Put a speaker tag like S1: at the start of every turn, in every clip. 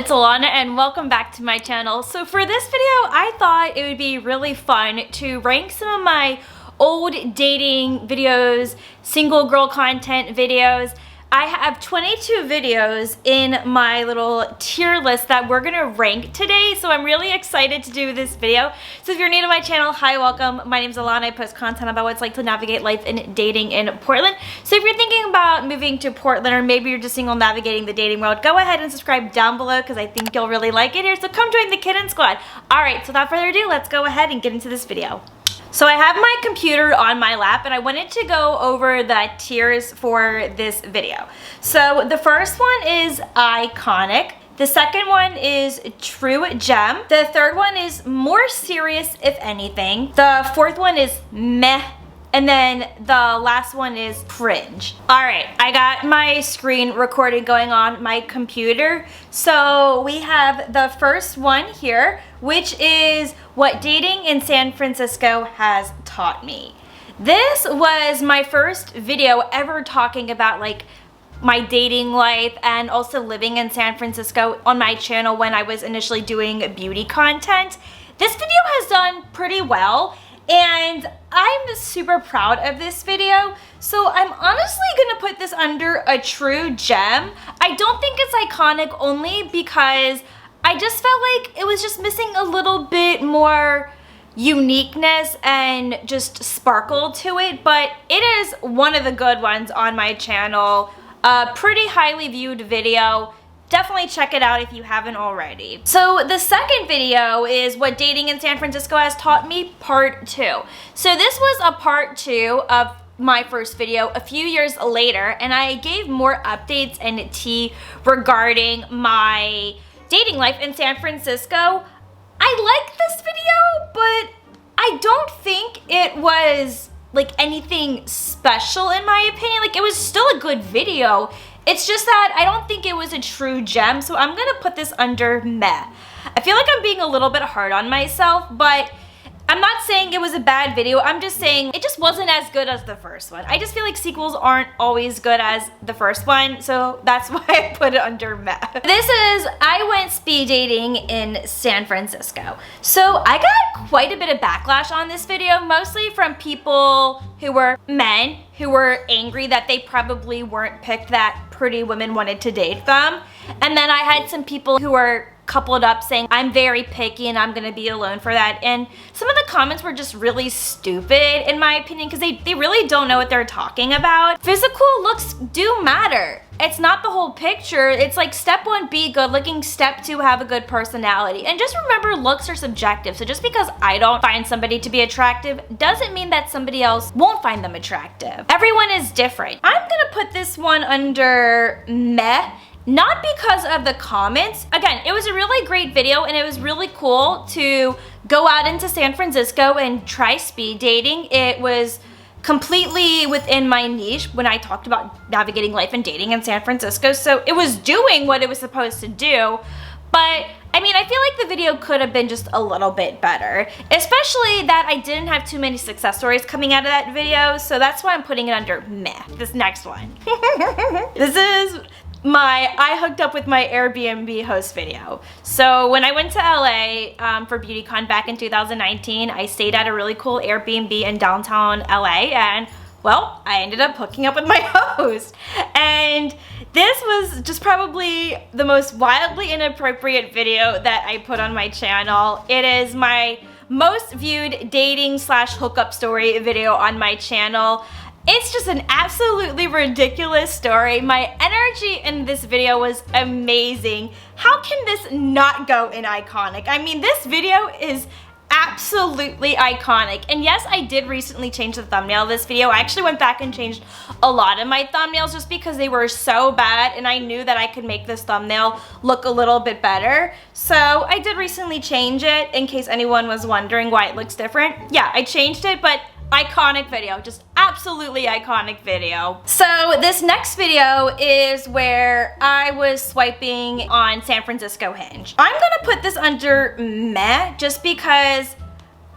S1: it's Ilana and welcome back to my channel. So for this video, I thought it would be really fun to rank some of my old dating videos, single girl content videos. I have 22 videos in my little tier list that we're gonna rank today, so I'm really excited to do this video. So if you're new to my channel, hi, welcome. My name's Ilana. I post content about what it's like to navigate life and dating in Portland. So if you're thinking about moving to Portland, or maybe you're just single navigating the dating world, go ahead and subscribe down below because I think you'll really like it here. So come join the Kitten Squad. All right, so without further ado, let's go ahead and get into this video. So I have my computer on my lap and I wanted to go over the tiers for this video. So the first one is iconic. The second one is true gem. The third one is more serious, if anything. The fourth one is meh. And then the last one is cringe. All right, I got my screen recording going on my computer. So we have the first one here, which is what dating in San Francisco has taught me. This was my first video ever talking about like my dating life and also living in San Francisco on my channel when I was initially doing beauty content. This video has done pretty well. And I'm super proud of this video, so I'm honestly gonna put this under a true gem. I don't think it's iconic only because I just felt like it was just missing a little bit more uniqueness and just sparkle to it, but it is one of the good ones on my channel. A pretty highly viewed video. Definitely check it out if you haven't already. So the second video is what dating in San Francisco has taught me, part 2. So this was a part 2 of my first video a few years later, and I gave more updates and tea regarding my dating life in San Francisco. I like this video, but I don't think it was like anything special in my opinion. Like, it was still a good video. It's just that I don't think it was a true gem, so I'm gonna put this under meh. I feel like I'm being a little bit hard on myself, but I'm not saying it was a bad video. I'm just saying it just wasn't as good as the first one. I just feel like sequels aren't always good as the first one, so that's why I put it under meh. This is, I went speed dating in San Francisco. So I got quite a bit of backlash on this video, mostly from people who were men, who were angry that they probably weren't picked that pretty women wanted to date them. And then I had some people who were coupled up saying, I'm very picky and I'm gonna be alone for that. And some of the comments were just really stupid in my opinion because they really don't know what they're talking about. Physical looks do matter. It's not the whole picture. It's like step 1, be good looking. Step 2, have a good personality. And just remember, looks are subjective. So just because I don't find somebody to be attractive doesn't mean that somebody else won't find them attractive. Everyone is different. I'm gonna put this one under meh. Not because of the comments. Again, it was a really great video and it was really cool to go out into San Francisco and try speed dating. It was completely within my niche when I talked about navigating life and dating in San Francisco. So it was doing what it was supposed to do. But I mean, I feel like the video could have been just a little bit better, especially that I didn't have too many success stories coming out of that video. So that's why I'm putting it under meh. This next one. This is my I hooked up with my Airbnb host video. So when I went to LA for BeautyCon back in 2019, I stayed at a really cool Airbnb in downtown LA, and well, I ended up hooking up with my host. And this was just probably the most wildly inappropriate video that I put on my channel. It is my most viewed dating / hookup story video on my channel. It's just an absolutely ridiculous story. My energy in this video was amazing. How can this not go in iconic? I mean, this video is absolutely iconic. And yes, I did recently change the thumbnail of this video. I actually went back and changed a lot of my thumbnails just because they were so bad and I knew that I could make this thumbnail look a little bit better. So I did recently change it in case anyone was wondering why it looks different. Yeah, I changed it, but iconic video, just absolutely iconic video. So this next video is where I was swiping on San Francisco Hinge. I'm gonna put this under meh just because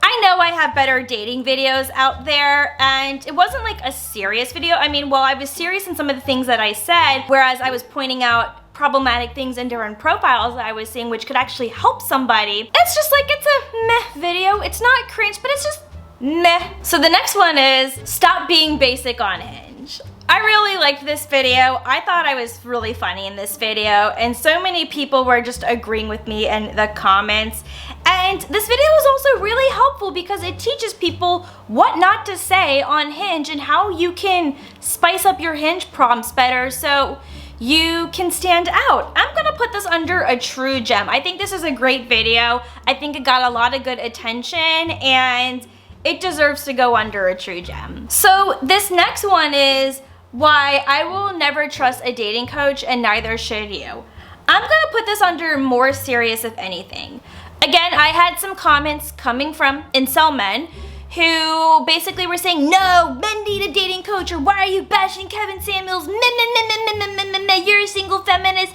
S1: I know I have better dating videos out there, and it wasn't like a serious video. I mean, well, I was serious in some of the things that I said, whereas I was pointing out problematic things in different profiles that I was seeing which could actually help somebody. It's just like, it's a meh video. It's not cringe, but it's just meh. So the next one is stop being basic on Hinge. I really liked this video. I thought I was really funny in this video, and so many people were just agreeing with me in the comments. And this video is also really helpful because it teaches people what not to say on Hinge and how you can spice up your Hinge prompts better so you can stand out. I'm gonna put this under a true gem. I think this is a great video. I think it got a lot of good attention, and it deserves to go under a true gem. So this next one is why I will never trust a dating coach, and neither should you. I'm gonna put this under more serious if anything. Again, I had some comments coming from incel men who basically were saying, no, men need a dating coach, or why are you bashing Kevin Samuels? You're a single feminist.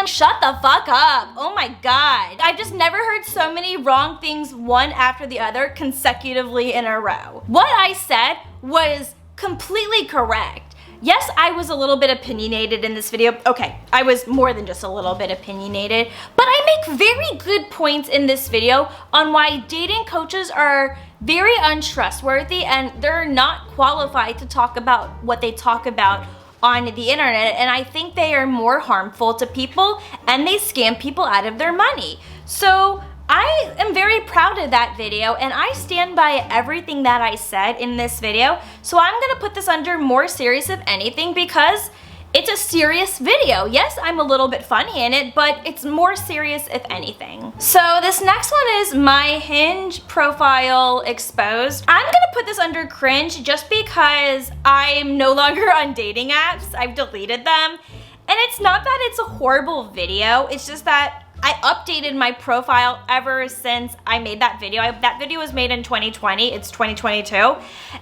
S1: Shut the fuck up. Oh my God. I've just never heard so many wrong things one after the other consecutively in a row. What I said was completely correct. Yes, I was a little bit opinionated in this video. Okay, I was more than just a little bit opinionated, but I make very good points in this video on why dating coaches are very untrustworthy and they're not qualified to talk about what they talk about on the internet, and I think they are more harmful to people and they scam people out of their money. So I am very proud of that video, and I stand by everything that I said in this video. So I'm gonna put this under more serious if anything because it's a serious video. Yes, I'm a little bit funny in it, but it's more serious if anything. So this next one is my Hinge profile exposed. I'm gonna put this under cringe just because I'm no longer on dating apps. I've deleted them. And it's not that it's a horrible video, it's just that I updated my profile ever since I made that video. That video was made in 2020, it's 2022.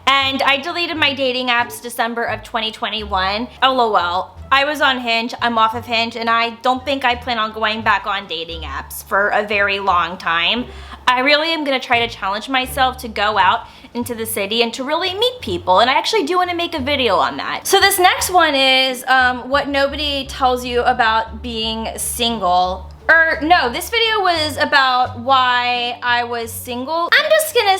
S1: And I deleted my dating apps December of 2021. LOL. I was on Hinge, I'm off of Hinge, and I don't think I plan on going back on dating apps for a very long time. I really am gonna try to challenge myself to go out into the city and to really meet people, and I actually do wanna make a video on that. So this next one is what nobody tells you about being single. Or no, this video was about why I was single. I'm gonna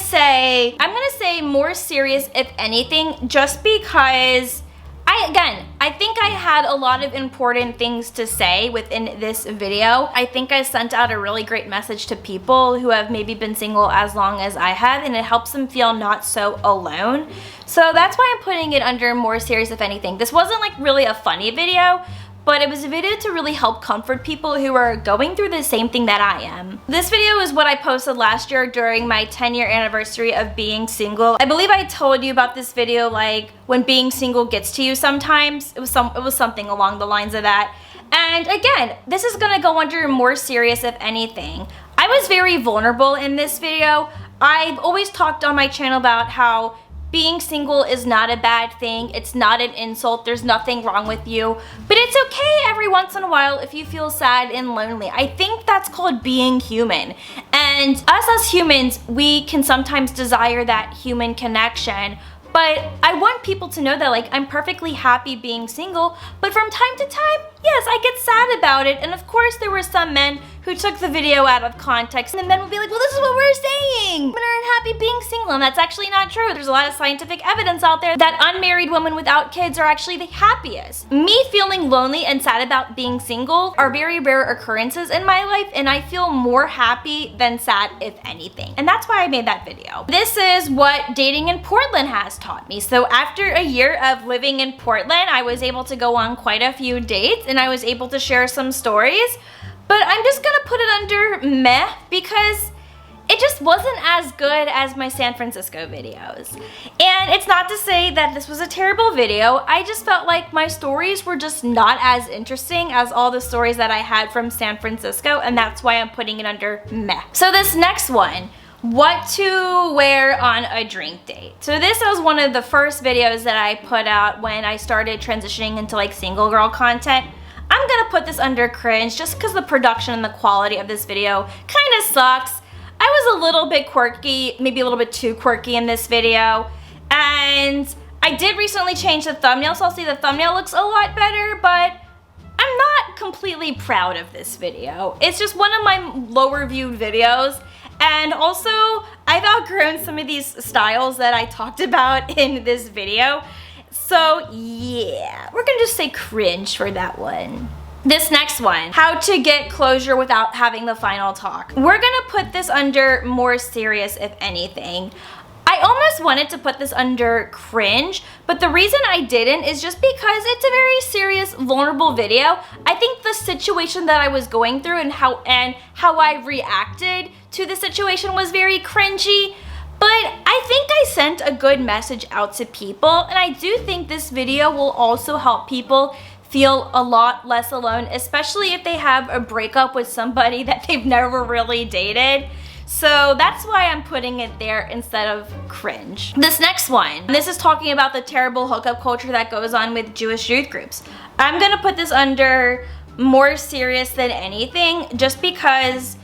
S1: say more serious if anything, just because I think I had a lot of important things to say within this video. I think I sent out a really great message to people who have maybe been single as long as I have, and it helps them feel not so alone. So that's why I'm putting it under more serious if anything. This wasn't like really a funny video, but it was a video to really help comfort people who are going through the same thing that I am. This video is what I posted last year during my 10-year anniversary of being single. I believe I told you about this video, like when being single gets to you sometimes. It was something along the lines of that. And again, this is gonna go under more serious if anything. I was very vulnerable in this video. I've always talked on my channel about how being single is not a bad thing. It's not an insult. There's nothing wrong with you. But it's okay every once in a while if you feel sad and lonely. I think that's called being human. And us as humans, we can sometimes desire that human connection. But I want people to know that, like, I'm perfectly happy being single, but from time to time, yes, I get sad about it. And of course, there were some men who took the video out of context, and the men would be like, well, this is what we're saying. Women are unhappy being single, and that's actually not true. There's a lot of scientific evidence out there that unmarried women without kids are actually the happiest. Me feeling lonely and sad about being single are very rare occurrences in my life, and I feel more happy than sad, if anything. And that's why I made that video. This is what dating in Portland has taught me. So after a year of living in Portland, I was able to go on quite a few dates, and I was able to share some stories. But I'm just gonna put it under meh because it just wasn't as good as my San Francisco videos. And it's not to say that this was a terrible video. I just felt like my stories were just not as interesting as all the stories that I had from San Francisco, and that's why I'm putting it under meh. So this next one, what to wear on a drink date. So this was one of the first videos that I put out when I started transitioning into like single girl content. I'm gonna put this under cringe just because the production and the quality of this video kind of sucks. I was a little bit quirky, maybe a little bit too quirky in this video. And I did recently change the thumbnail, so I'll say the thumbnail looks a lot better, but I'm not completely proud of this video. It's just one of my lower viewed videos. And also, I've outgrown some of these styles that I talked about in this video. So yeah, we're gonna just say cringe for that one. This next one, how to get closure without having the final talk. We're gonna put this under more serious, if anything. I almost wanted to put this under cringe, but the reason I didn't is just because it's a very serious, vulnerable video. I think the situation that I was going through and how I reacted to the situation was very cringy. But I think I sent a good message out to people, and I do think this video will also help people feel a lot less alone, especially if they have a breakup with somebody that they've never really dated. So that's why I'm putting it there instead of cringe. This next one, this is talking about the terrible hookup culture that goes on with Jewish youth groups. I'm gonna put this under more serious than anything, just because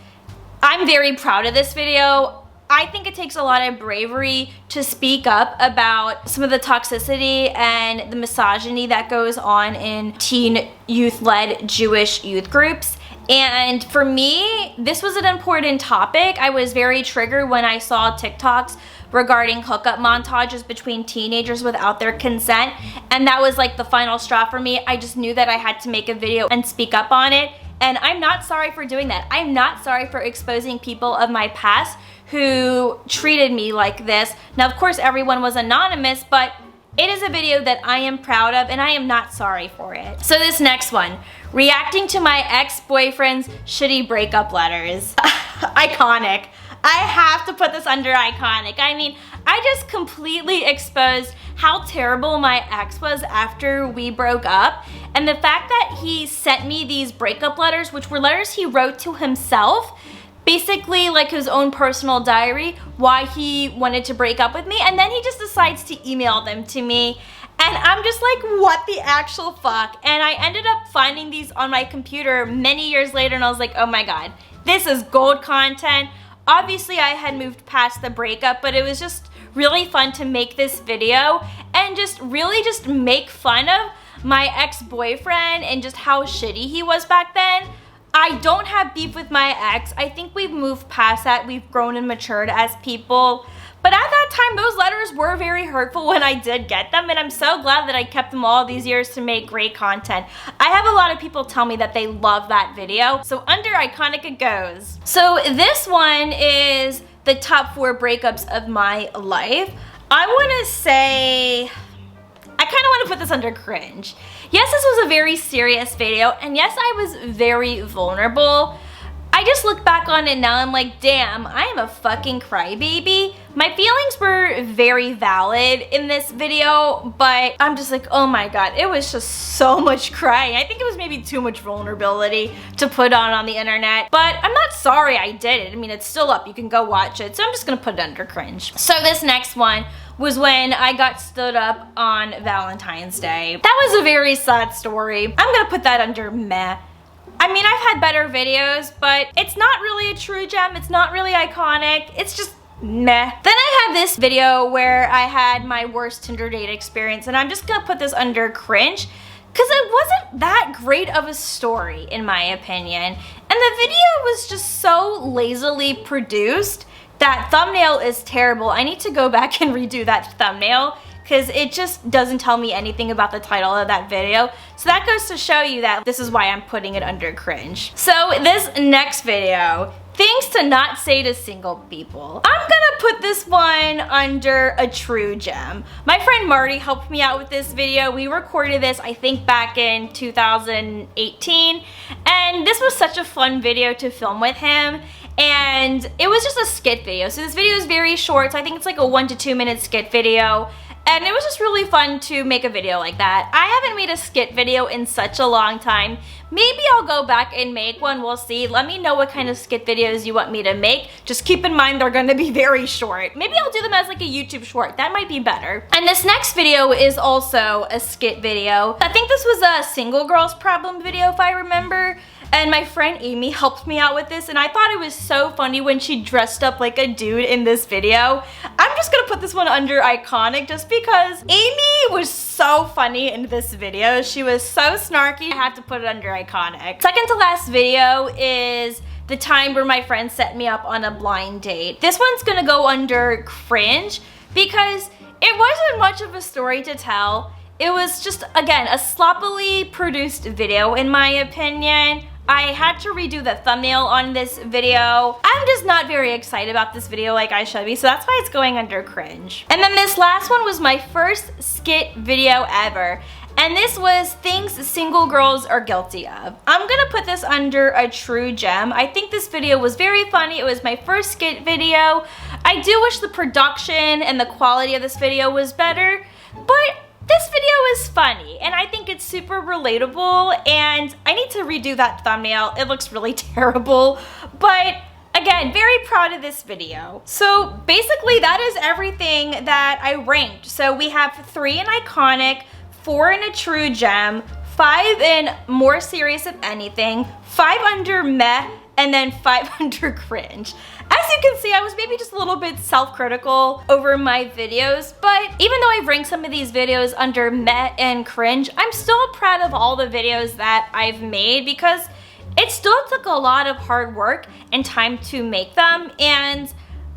S1: I'm very proud of this video. I think it takes a lot of bravery to speak up about some of the toxicity and the misogyny that goes on in teen youth-led Jewish youth groups. And for me, this was an important topic. I was very triggered when I saw TikToks regarding hookup montages between teenagers without their consent. And that was like the final straw for me. I just knew that I had to make a video and speak up on it. And I'm not sorry for doing that. I'm not sorry for exposing people of my past who treated me like this. Now, of course, everyone was anonymous, but it is a video that I am proud of, and I am not sorry for it. So this next one, reacting to my ex-boyfriend's shitty breakup letters. Iconic. I have to put this under iconic. I mean, I just completely exposed how terrible my ex was after we broke up. And the fact that he sent me these breakup letters, which were letters he wrote to himself, basically like his own personal diary, why he wanted to break up with me, and then he just decides to email them to me. And I'm just like, what the actual fuck? And I ended up finding these on my computer many years later, and I was like, oh my god, this is gold content. Obviously, I had moved past the breakup, but it was just really fun to make this video and just really just make fun of my ex-boyfriend and just how shitty he was back then. I don't have beef with my ex. I think we've moved past that. We've grown and matured as people. But at that time, those letters were very hurtful when I did get them, and I'm so glad that I kept them all these years to make great content. I have a lot of people tell me that they love that video, so under iconic it goes. So this one is the top 4 breakups of my life. I want to say, I kind of want to put this under cringe. Yes, this was a very serious video, and yes, I was very vulnerable. I just look back on it now and I'm like, damn, I am a fucking crybaby. My feelings were very valid in this video, but I'm just like, oh my god, it was just so much crying. I think it was maybe too much vulnerability to put on the internet, but I'm not sorry I did it. I mean, it's still up, you can go watch it, so I'm just gonna put it under cringe. So this next one was when I got stood up on Valentine's Day. That was a very sad story. I'm gonna put that under meh. I mean, I've had better videos, but it's not really a true gem. It's not really iconic. It's just meh. Then I have this video where I had my worst Tinder date experience, and I'm just gonna put this under cringe because it wasn't that great of a story in my opinion. And the video was just so lazily produced. That thumbnail is terrible. I need to go back and redo that thumbnail because it just doesn't tell me anything about the title of that video. So that goes to show you that this is why I'm putting it under cringe. So this next video, things to not say to single people. I'm gonna put this one under a true gem. My friend Marty helped me out with this video. We recorded this, I think, back in 2018. And this was such a fun video to film with him. And it was just a skit video. So this video is very short. So I think it's like a 1 to 2 minute skit video. And it was just really fun to make a video like that. I haven't made a skit video in such a long time. Maybe I'll go back and make one, we'll see. Let me know what kind of skit videos you want me to make. Just keep in mind they're gonna be very short. Maybe I'll do them as like a YouTube short, that might be better. And this next video is also a skit video. I think this was a single girl's problem video if I remember. and my friend Amy helped me out with this, and I thought it was so funny when she dressed up like a dude in this video. I'm just gonna put this one under iconic just because Amy was so funny in this video. She was so snarky. I have to put it under iconic. Second to last video is the time where my friend set me up on a blind date. This one's gonna go under cringe because it wasn't much of a story to tell. It was just, again, a sloppily produced video in my opinion. I had to redo the thumbnail on this video. I'm just not very excited about this video like I should be, so that's why it's going under cringe. And then this last one was my first skit video ever. And this was things single girls are guilty of. I'm gonna put this under a true gem. I think this video was very funny. It was my first skit video. I do wish the production and the quality of this video was better, but this video is funny and I think it's super relatable, and I need to redo that thumbnail. It looks really terrible, but again, very proud of this video. So basically that is everything that I ranked. So we have 3 in iconic, 4 in a true gem, 5 in more serious if anything, 5 under meh, and then 5 under cringe. As you can see, I was maybe just a little bit self-critical over my videos, but even though I've ranked some of these videos under meh and cringe, I'm still proud of all the videos that I've made because it still took a lot of hard work and time to make them, and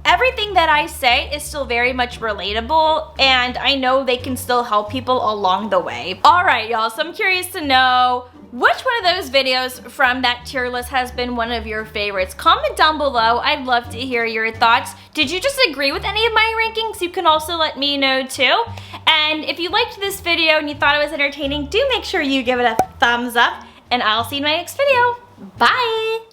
S1: everything that I say is still very much relatable, and I know they can still help people along the way. Alright y'all, so I'm curious to know which one of those videos from that tier list has been one of your favorites. Comment down below, I'd love to hear your thoughts. Did you just agree with any of my rankings? You can also let me know too. And if you liked this video and you thought it was entertaining, do make sure you give it a thumbs up, and I'll see you in my next video. Bye!